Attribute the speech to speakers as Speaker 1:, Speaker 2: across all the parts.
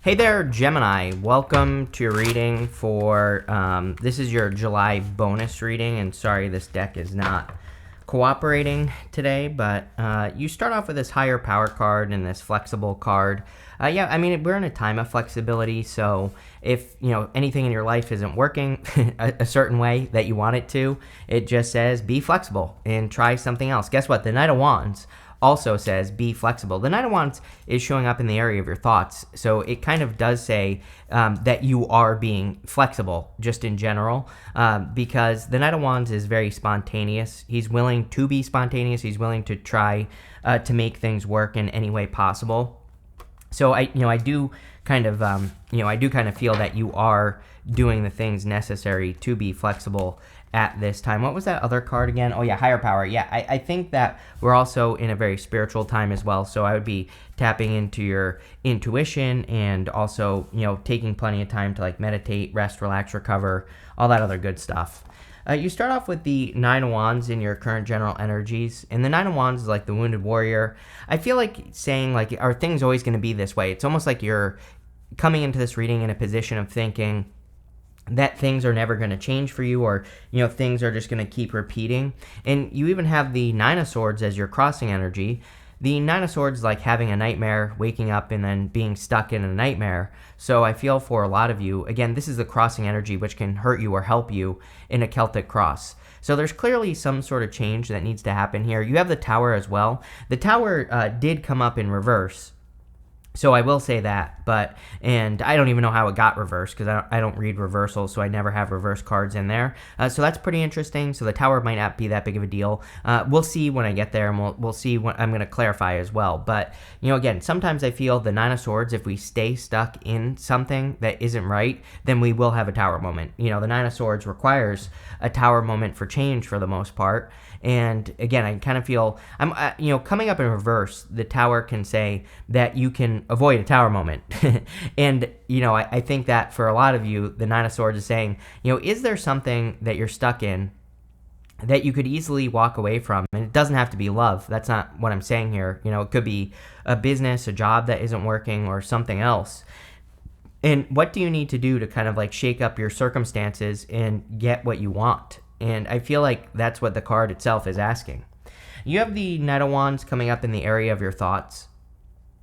Speaker 1: Hey there, Gemini. Welcome to your reading for, this is your July bonus reading, and sorry this deck is not cooperating today, but you start off with this higher power card and this flexible card. Yeah, I mean, we're in a time of flexibility, so if, anything in your life isn't working a certain way that you want it to, it just says be flexible and try something else. Guess what? The Knight of Wands also says be flexible. The Knight of Wands is showing up in the area of your thoughts, so it kind of does say that you are being flexible just in general, because the Knight of Wands is very spontaneous. He's willing to be spontaneous. He's willing to try to make things work in any way possible. So I do kind of feel that you are doing the things necessary to be flexible at this time. What was that other card again? Oh yeah, higher power. Yeah, I think that we're also in a very spiritual time as well. So I would be tapping into your intuition and also, taking plenty of time to meditate, rest, relax, recover, all that other good stuff. You start off with the Nine of Wands in your current general energies, and the Nine of Wands is like the wounded warrior. I feel like saying, are things always going to be this way? It's almost like you're coming into this reading in a position of thinking that things are never going to change for you, or things are just going to keep repeating. And you even have the Nine of Swords as your crossing energy. The Nine of Swords is like having a nightmare, waking up and then being stuck in a nightmare. So I feel for a lot of you, again, this is the crossing energy, which can hurt you or help you in a Celtic cross. So there's clearly some sort of change that needs to happen here. You have the Tower as well. The Tower did come up in reverse, so I will say that, and I don't even know how it got reversed because I don't read reversals, so I never have reverse cards in there. So that's pretty interesting. So the Tower might not be that big of a deal. We'll see when I get there, and we'll see what I'm going to clarify as well. But, again, sometimes I feel the Nine of Swords, if we stay stuck in something that isn't right, then we will have a Tower moment. The Nine of Swords requires a Tower moment for change for the most part. And again, I kind of feel coming up in reverse, the Tower can say that you can avoid a Tower moment. And, I think that for a lot of you, the Nine of Swords is saying, is there something that you're stuck in that you could easily walk away from? And it doesn't have to be love. That's not what I'm saying here. It could be a business, a job that isn't working, or something else. And what do you need to do to kind of shake up your circumstances and get what you want? And I feel like that's what the card itself is asking. You have the Knight of Wands coming up in the area of your thoughts.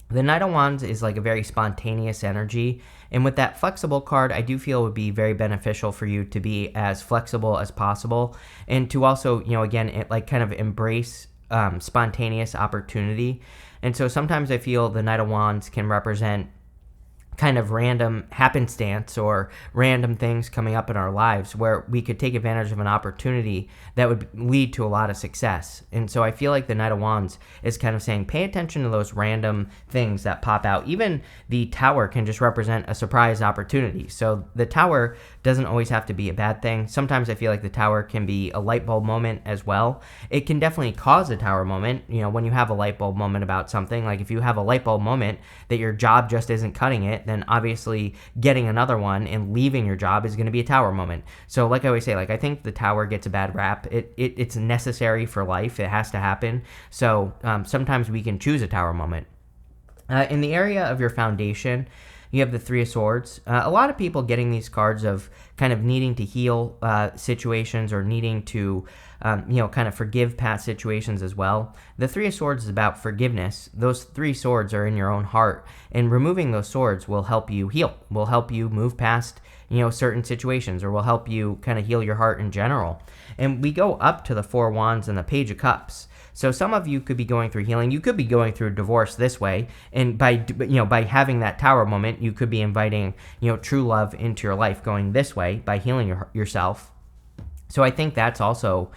Speaker 1: The Knight of Wands is like a very spontaneous energy. And with that flexible card, I do feel it would be very beneficial for you to be as flexible as possible. And to also, again, kind of embrace spontaneous opportunity. And so sometimes I feel the Knight of Wands can represent kind of random happenstance or random things coming up in our lives where we could take advantage of an opportunity that would lead to a lot of success. And so I feel like the Knight of Wands is kind of saying, pay attention to those random things that pop out. Even the Tower can just represent a surprise opportunity. So the Tower doesn't always have to be a bad thing. Sometimes I feel like the Tower can be a light bulb moment as well. It can definitely cause a Tower moment. When you have a light bulb moment about something, like if you have a light bulb moment that your job just isn't cutting it, then obviously getting another one and leaving your job is going to be a Tower moment. So like I always say, I think the Tower gets a bad rap. It's necessary for life. It has to happen. So sometimes we can choose a Tower moment. In the area of your foundation, you have the Three of Swords. A lot of people getting these cards of kind of needing to heal situations or needing to, kind of forgive past situations as well. The Three of Swords is about forgiveness. Those three swords are in your own heart, and removing those swords will help you heal, will help you move past, certain situations, or will help you kind of heal your heart in general. And we go up to the Four of Wands and the Page of Cups. So some of you could be going through healing. You could be going through divorce this way, and by having that Tower moment, you could be inviting true love into your life going this way by healing yourself. So I think that's also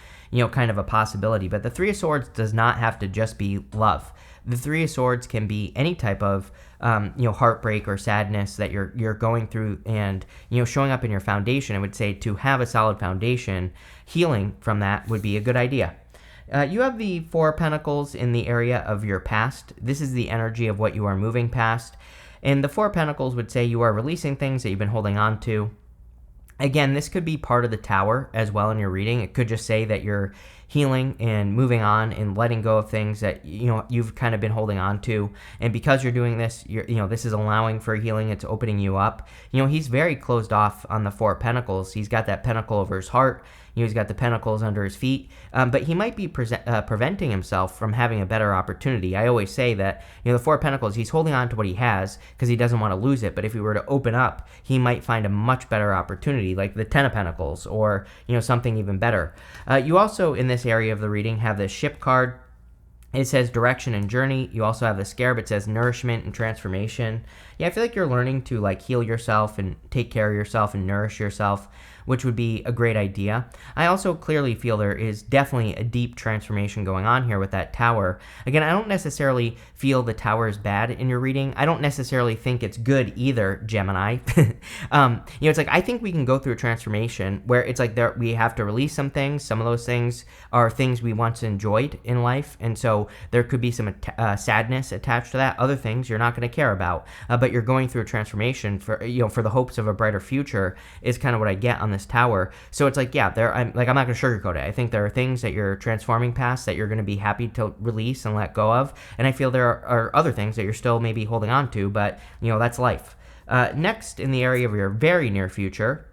Speaker 1: kind of a possibility. But the Three of Swords does not have to just be love. The Three of Swords can be any type of heartbreak or sadness that you're going through, and showing up in your foundation. I would say to have a solid foundation, healing from that would be a good idea. You have the Four of Pentacles in the area of your past. This is the energy of what you are moving past. And the Four of Pentacles would say you are releasing things that you've been holding on to. Again, this could be part of the Tower as well in your reading. It could just say that you're healing and moving on and letting go of things that you've kind of been holding on to. And because you're doing this, this is allowing for healing. It's opening you up. He's very closed off on the Four of Pentacles. He's got that pentacle over his heart. He's got the pentacles under his feet, but he might be preventing himself from having a better opportunity. I always say that, the Four of Pentacles, he's holding on to what he has because he doesn't want to lose it. But if he were to open up, he might find a much better opportunity, like the Ten of Pentacles or, something even better. You also, in this area of the reading, have the Ship card. It says direction and journey. You also have the Scarab. It says nourishment and transformation. Yeah, I feel like you're learning to heal yourself and take care of yourself and nourish yourself, which would be a great idea. I also clearly feel there is definitely a deep transformation going on here with that Tower. Again, I don't necessarily feel the Tower is bad in your reading. I don't necessarily think it's good either, Gemini. It's I think we can go through a transformation where it's we have to release some things. Some of those things are things we once enjoyed in life, and so there could be some sadness attached to that. Other things you're not going to care about, but you're going through a transformation for the hopes of a brighter future is kind of what I get on this Tower. So it's I'm not going to sugarcoat it. I think there are things that you're transforming past that you're going to be happy to release and let go of, and I feel there are other things that you're still maybe holding on to, but that's life. Next, in the area of your very near future,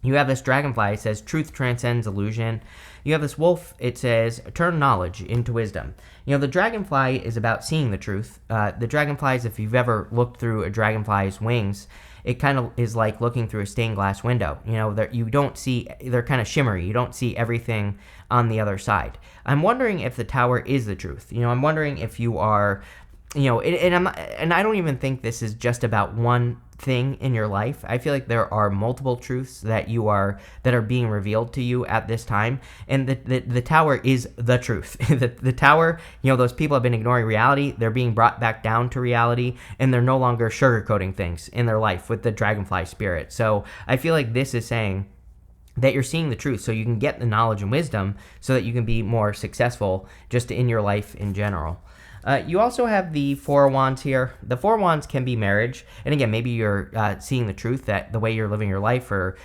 Speaker 1: you have this dragonfly. It says truth transcends illusion. You have this wolf. It says turn knowledge into wisdom. The dragonfly is about seeing the truth. The dragonflies, if you've ever looked through a dragonfly's wings, it kind of is like looking through a stained glass window. You don't see, they're kind of shimmery. You don't see everything on the other side. I'm wondering if the Tower is the truth. I'm wondering if you are, and I don't even think this is just about one thing in your life. I feel like there are multiple truths that are being revealed to you at this time, and the Tower is the truth. the Tower, those people have been ignoring reality. They're being brought back down to reality, and they're no longer sugarcoating things in their life with the dragonfly spirit. So I feel like this is saying that you're seeing the truth so you can get the knowledge and wisdom so that you can be more successful just in your life in general. You also have the Four of Wands here. The Four of Wands can be marriage. And again, maybe you're seeing the truth that the way you're living your life, or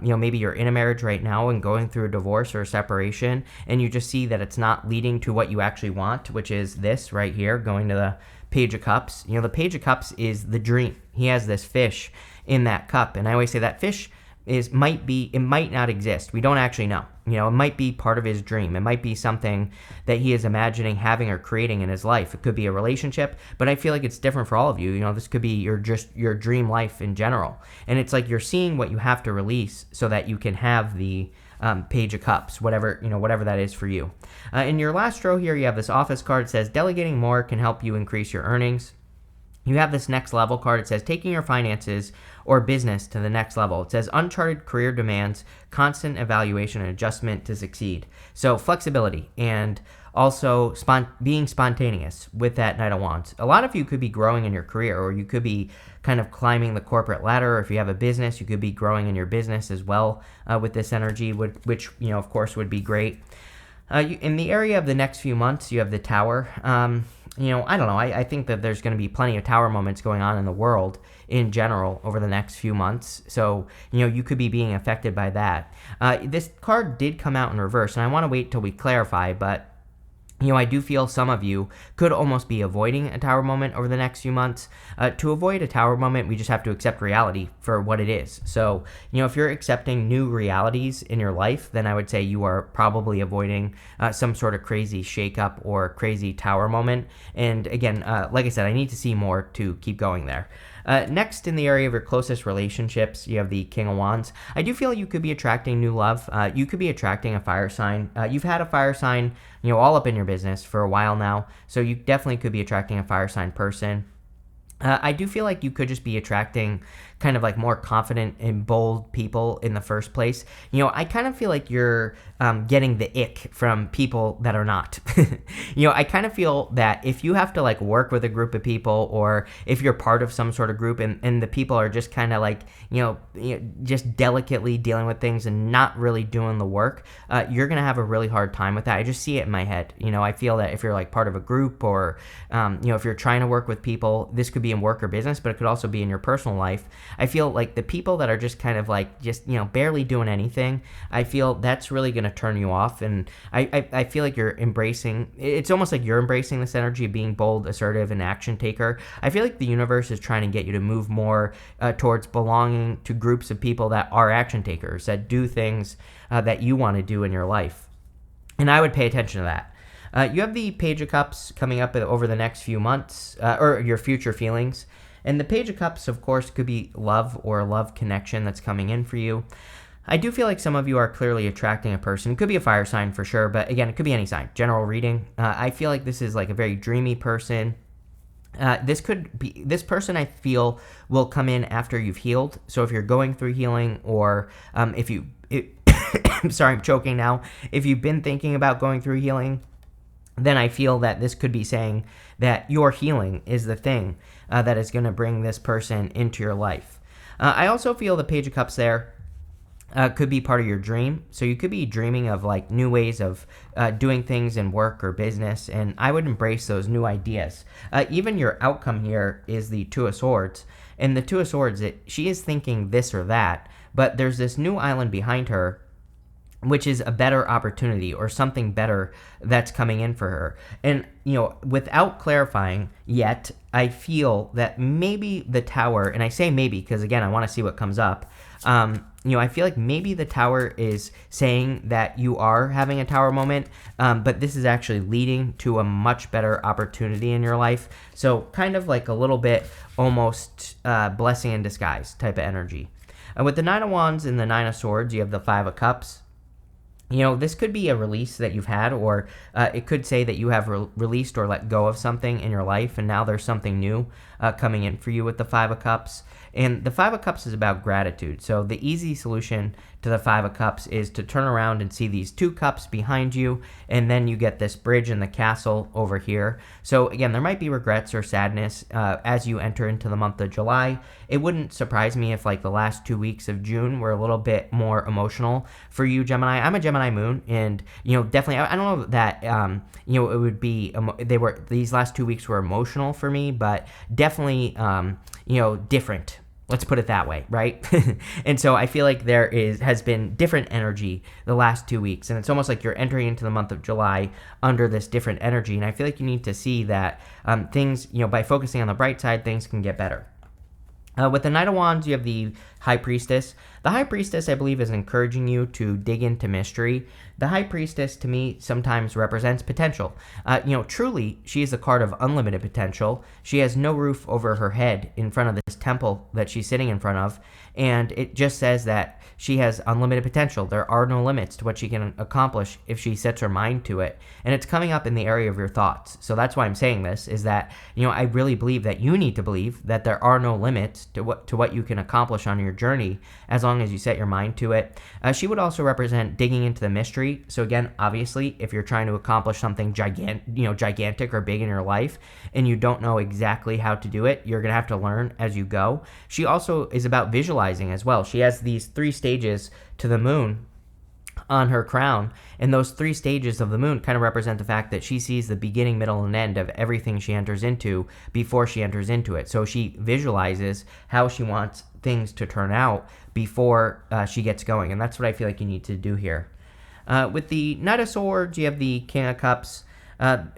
Speaker 1: maybe you're in a marriage right now and going through a divorce or a separation, and you just see that it's not leading to what you actually want, which is this right here, going to the Page of Cups. The Page of Cups is the dream. He has this fish in that cup. And I always say that fish might not exist. We don't actually know. It might be part of his dream. It might be something that he is imagining having or creating in his life. It could be a relationship, but I feel like it's different for all of you. This could be your dream life in general. And it's you're seeing what you have to release so that you can have the Page of Cups, whatever that is for you. In your last row here, you have this Office card. It says delegating more can help you increase your earnings. You have this Next Level card. It says taking your finances or business to the next level. It says uncharted career demands constant evaluation and adjustment to succeed. So flexibility and also being spontaneous with that Knight of Wands. A lot of you could be growing in your career, or you could be kind of climbing the corporate ladder. Or if you have a business, you could be growing in your business as well with this energy, which of course would be great. In the area of the next few months, you have the Tower. I don't know. I think that there's going to be plenty of Tower moments going on in the world in general over the next few months. So, you could be being affected by that. This card did come out in reverse, and I want to wait till we clarify, but I do feel some of you could almost be avoiding a Tower moment over the next few months. To avoid a Tower moment, we just have to accept reality for what it is. So, if you're accepting new realities in your life, then I would say you are probably avoiding some sort of crazy shakeup or crazy Tower moment. And again, like I said, I need to see more to keep going there. Next, in the area of your closest relationships, you have the King of Wands. I do feel you could be attracting new love. You could be attracting a fire sign. You've had a fire sign, all up in your business for a while now, so you definitely could be attracting a fire sign person. I do feel like you could just be attracting kind of more confident and bold people in the first place. I kind of feel like you're getting the ick from people that are not. I kind of feel that if you have to work with a group of people, or if you're part of some sort of group and the people are just kind of just delicately dealing with things and not really doing the work, you're going to have a really hard time with that. I just see it in my head. I feel that if you're part of a group, or if you're trying to work with people, this could be be in work or business, but it could also be in your personal life. I feel like the people that are just kind of like barely doing anything, I feel that's really going to turn you off. And I feel like you're embracing, it's almost like you're embracing this energy of being bold, assertive, and action taker. I feel like the universe is trying to get you to move more towards belonging to groups of people that are action takers, that do things that you want to do in your life. And I would pay attention to that. You have the Page of Cups coming up over the next few months, or your future feelings. And the Page of Cups, of course, could be love or a love connection that's coming in for you. I do feel like some of you are clearly attracting a person. It could be a fire sign for sure, but again, it could be any sign. General reading. I feel like this is like a very dreamy person. This person I feel will come in after you've healed. So if you're going through healing, or sorry, I'm choking now. If you've been thinking about going through healing, then I feel that this could be saying that your healing is the thing that is going to bring this person into your life. I also feel the Page of Cups there could be part of your dream. So you could be dreaming of like new ways of doing things in work or business, and I would embrace those new ideas. Even your outcome here is the Two of Swords. And the Two of Swords, she is thinking this or that, but there's this new island behind her, which is a better opportunity or something better that's coming in for her. And, without clarifying yet, I feel that maybe the Tower, and I say maybe because, again, I want to see what comes up. I feel like maybe the Tower is saying that you are having a Tower moment, but this is actually leading to a much better opportunity in your life. So kind of like a little bit almost blessing in disguise type of energy. With the Nine of Wands and the Nine of Swords, you have the Five of Cups. This could be a release that you've had, or it could say that you have released or let go of something in your life, and now there's something new coming in for you with the Five of Cups. And the Five of Cups is about gratitude. So the easy solution to the Five of Cups is to turn around and see these two cups behind you, and then you get this bridge and the castle over here. So again, there might be regrets or sadness as you enter into the month of July. It wouldn't surprise me if like the last 2 weeks of June were a little bit more emotional for you, Gemini. I'm a Gemini moon, and definitely I don't know that it would be these last 2 weeks were emotional for me, but definitely different. Let's put it that way, right? And so I feel like there has been different energy the last 2 weeks, and it's almost like you're entering into the month of July under this different energy. And I feel like you need to see that things, by focusing on the bright side, things can get better. With the Knight of Wands, you have the High Priestess. The High Priestess, I believe, is encouraging you to dig into mystery. The High Priestess, to me, sometimes represents potential. Truly, she is a card of unlimited potential. She has no roof over her head in front of this temple that she's sitting in front of, and it just says that she has unlimited potential. There are no limits to what she can accomplish if she sets her mind to it, and it's coming up in the area of your thoughts. So that's why I'm saying this, is that, I really believe that you need to believe that there are no limits to what you can accomplish on your journey as long as you set your mind to it. She would also represent digging into the mystery. So again, obviously, if you're trying to accomplish something gigantic or big in your life, and you don't know exactly how to do it, you're going to have to learn as you go. She also is about visualizing as well. She has these 3 stages to the moon on her crown, and those 3 stages of the moon kind of represent the fact that she sees the beginning, middle, and end of everything she enters into before she enters into it. So she visualizes how she wants things to turn out before she gets going, and that's what I feel like you need to do here. With the Knight of Swords, you have the King of Cups.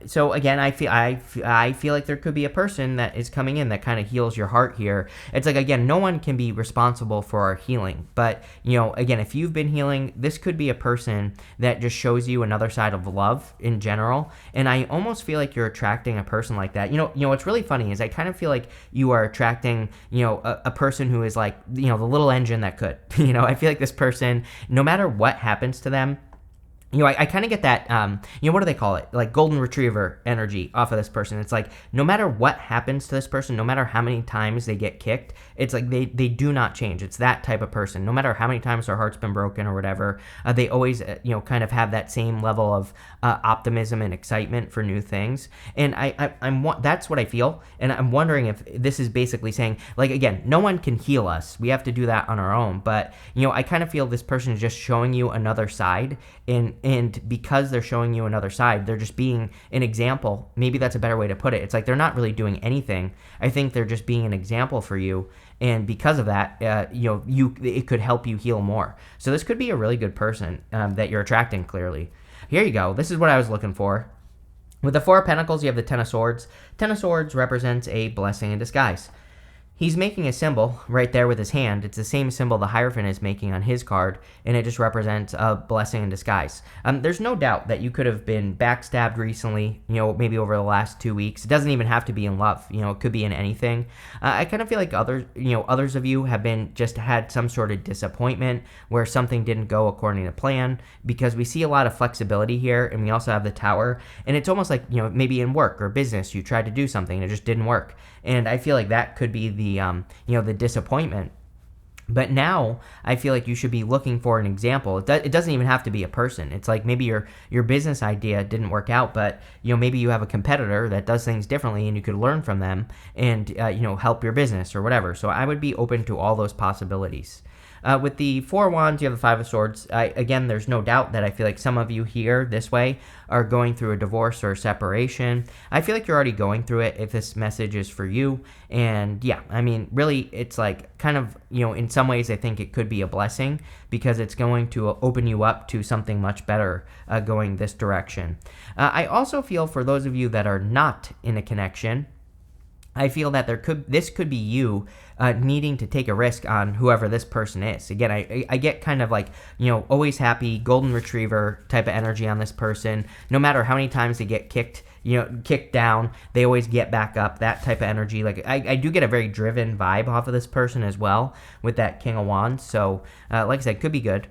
Speaker 1: So again, I feel like there could be a person that is coming in that kind of heals your heart here. It's like, again, no one can be responsible for our healing, but again, if you've been healing, this could be a person that just shows you another side of love in general. And I almost feel like you're attracting a person like that. What's really funny is I kind of feel like you are attracting, a person who is like, the little engine that could. I feel like this person, no matter what happens to them, I kind of get that, what do they call it? Like golden retriever energy off of this person. It's like, no matter what happens to this person, no matter how many times they get kicked, it's like they do not change. It's that type of person. No matter how many times their heart's been broken or whatever, they always, kind of have that same level of optimism and excitement for new things. And that's what I feel. And I'm wondering if this is basically saying, like, again, no one can heal us. We have to do that on our own. But, I kind of feel this person is just showing you another side, and and because they're showing you another side, they're just being an example. Maybe that's a better way to put it. It's like they're not really doing anything. I think they're just being an example for you, and because of that, it could help you heal more. So this could be a really good person that you're attracting. Clearly, here you go. This is what I was looking for. With the Four of Pentacles, you have the Ten of Swords. Ten of Swords represents a blessing in disguise. He's making a symbol right there with his hand. It's the same symbol the Hierophant is making on his card, and it just represents a blessing in disguise. There's no doubt that you could have been backstabbed recently, maybe over the last 2 weeks. It doesn't even have to be in love. It could be in anything. I kind of feel like others of you have been just had some sort of disappointment where something didn't go according to plan, because we see a lot of flexibility here, and we also have the Tower, and it's almost like, maybe in work or business, you tried to do something and it just didn't work. And I feel like that could be the disappointment. But now I feel like you should be looking for an example. It doesn't even have to be a person. It's like maybe your business idea didn't work out, but maybe you have a competitor that does things differently, and you could learn from them and help your business or whatever. So I would be open to all those possibilities. With the Four of Wands, you have the Five of Swords. Again, there's no doubt that I feel like some of you here this way are going through a divorce or a separation. I feel like you're already going through it if this message is for you. And yeah, I mean, really, it's like kind of, in some ways, I think it could be a blessing because it's going to open you up to something much better going this direction. I also feel for those of you that are not in a connection, I feel that this could be you needing to take a risk on whoever this person is. Again, I get kind of like, always happy, golden retriever type of energy on this person. No matter how many times they get kicked down, they always get back up, that type of energy. Like I do get a very driven vibe off of this person as well with that King of Wands. So like I said, could be good.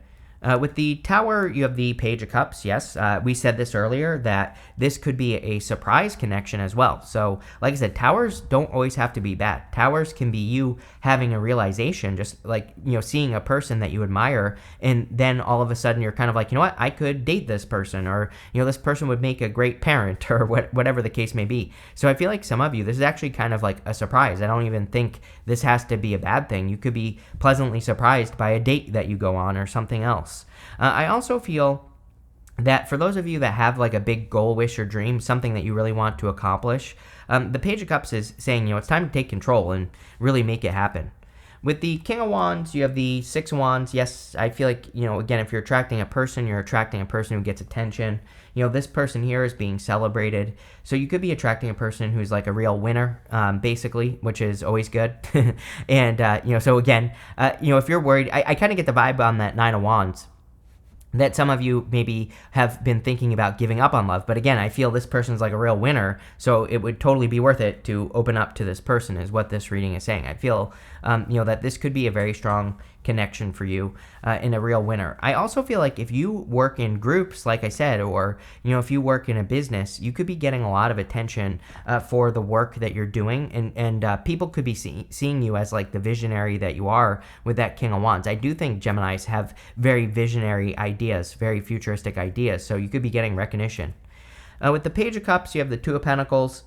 Speaker 1: With the Tower, you have the Page of Cups. Yes, we said this earlier that this could be a surprise connection as well. So, like I said, Towers don't always have to be bad. Towers can be you having a realization, just like, seeing a person that you admire, and then all of a sudden you're kind of like, what, I could date this person, or, this person would make a great parent, or whatever the case may be. So I feel like some of you, this is actually kind of like a surprise. I don't even think this has to be a bad thing. You could be pleasantly surprised by a date that you go on or something else. I also feel that for those of you that have like a big goal, wish, or dream, something that you really want to accomplish, the Page of Cups is saying, it's time to take control and really make it happen. With the King of Wands, you have the Six of Wands. Yes, I feel like, again, if you're attracting a person, you're attracting a person who gets attention. This person here is being celebrated. So you could be attracting a person who's like a real winner, basically, which is always good. And, so again, if you're worried, I kind of get the vibe on that Nine of Wands that some of you maybe have been thinking about giving up on love. But again, I feel this person's like a real winner, so it would totally be worth it to open up to this person, is what this reading is saying. I feel, that this could be a very strong connection for you in a real winner. I also feel like if you work in groups, like I said, or, if you work in a business, you could be getting a lot of attention for the work that you're doing, and people could be seeing you as like the visionary that you are with that King of Wands. I do think Geminis have very visionary ideas, very futuristic ideas, so you could be getting recognition. With the Page of Cups, you have the Two of Pentacles.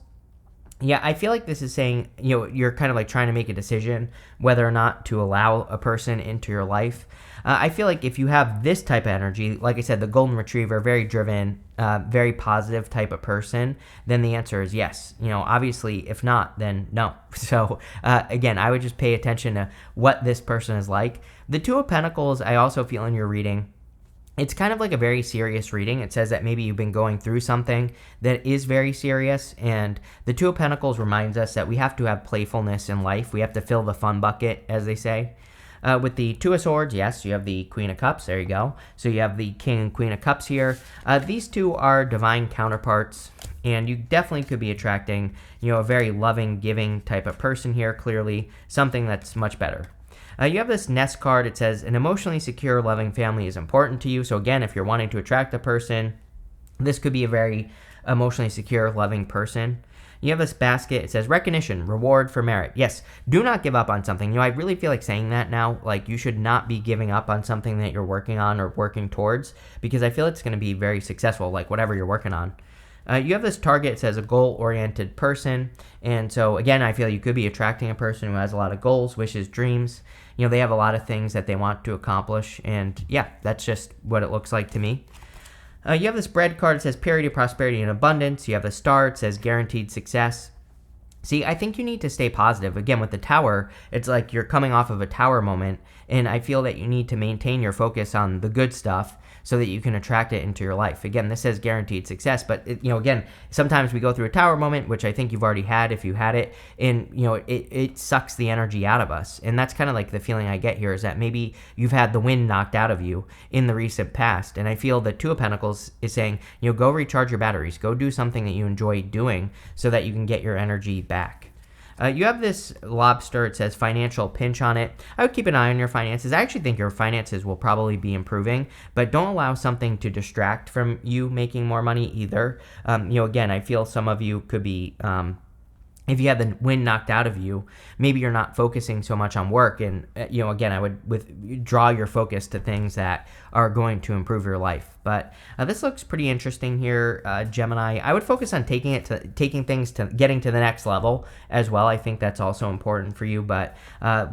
Speaker 1: Yeah, I feel like this is saying, you're kind of like trying to make a decision whether or not to allow a person into your life. I feel like if you have this type of energy, like I said, the golden retriever, very driven, very positive type of person, then the answer is yes. Obviously, if not, then no. So again, I would just pay attention to what this person is like. The Two of Pentacles, I also feel in your reading, it's kind of like a very serious reading. It says that maybe you've been going through something that is very serious, and the Two of Pentacles reminds us that we have to have playfulness in life. We have to fill the fun bucket, as they say. With the Two of Swords, yes, you have the Queen of Cups. There you go. So you have the King and Queen of Cups here. These two are divine counterparts, and you definitely could be attracting, a very loving, giving type of person here, clearly, something that's much better. You have this Nest card. It says, an emotionally secure, loving family is important to you. So again, if you're wanting to attract a person, this could be a very emotionally secure, loving person. You have this basket. It says, recognition, reward for merit. Yes, do not give up on something. I really feel like saying that now. Like, you should not be giving up on something that you're working on or working towards, because I feel it's going to be very successful, like whatever you're working on. You have this target. It says a goal-oriented person. And so, again, I feel you could be attracting a person who has a lot of goals, wishes, dreams. They have a lot of things that they want to accomplish. And, yeah, that's just what it looks like to me. You have this bread card. It says purity, prosperity, and abundance. You have the star. It says guaranteed success. See, I think you need to stay positive. Again, with the tower, it's like you're coming off of a tower moment, and I feel that you need to maintain your focus on the good stuff so that you can attract it into your life. Again, this says guaranteed success, but again, sometimes we go through a tower moment, which I think you've already had if you had it, and it sucks the energy out of us. And that's kind of like the feeling I get here, is that maybe you've had the wind knocked out of you in the recent past. And I feel the Two of Pentacles is saying, go recharge your batteries, go do something that you enjoy doing so that you can get your energy back. You have this lobster. It says financial pinch on it. I would keep an eye on your finances. I actually think your finances will probably be improving, but don't allow something to distract from you making more money either. Again, I feel some of you could be if you have the wind knocked out of you, maybe you're not focusing so much on work. And, again, I would draw your focus to things that are going to improve your life. But this looks pretty interesting here, Gemini. I would focus on taking things to getting to the next level as well. I think that's also important for you, but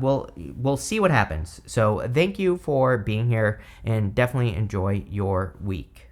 Speaker 1: we'll see what happens. So thank you for being here, and definitely enjoy your week.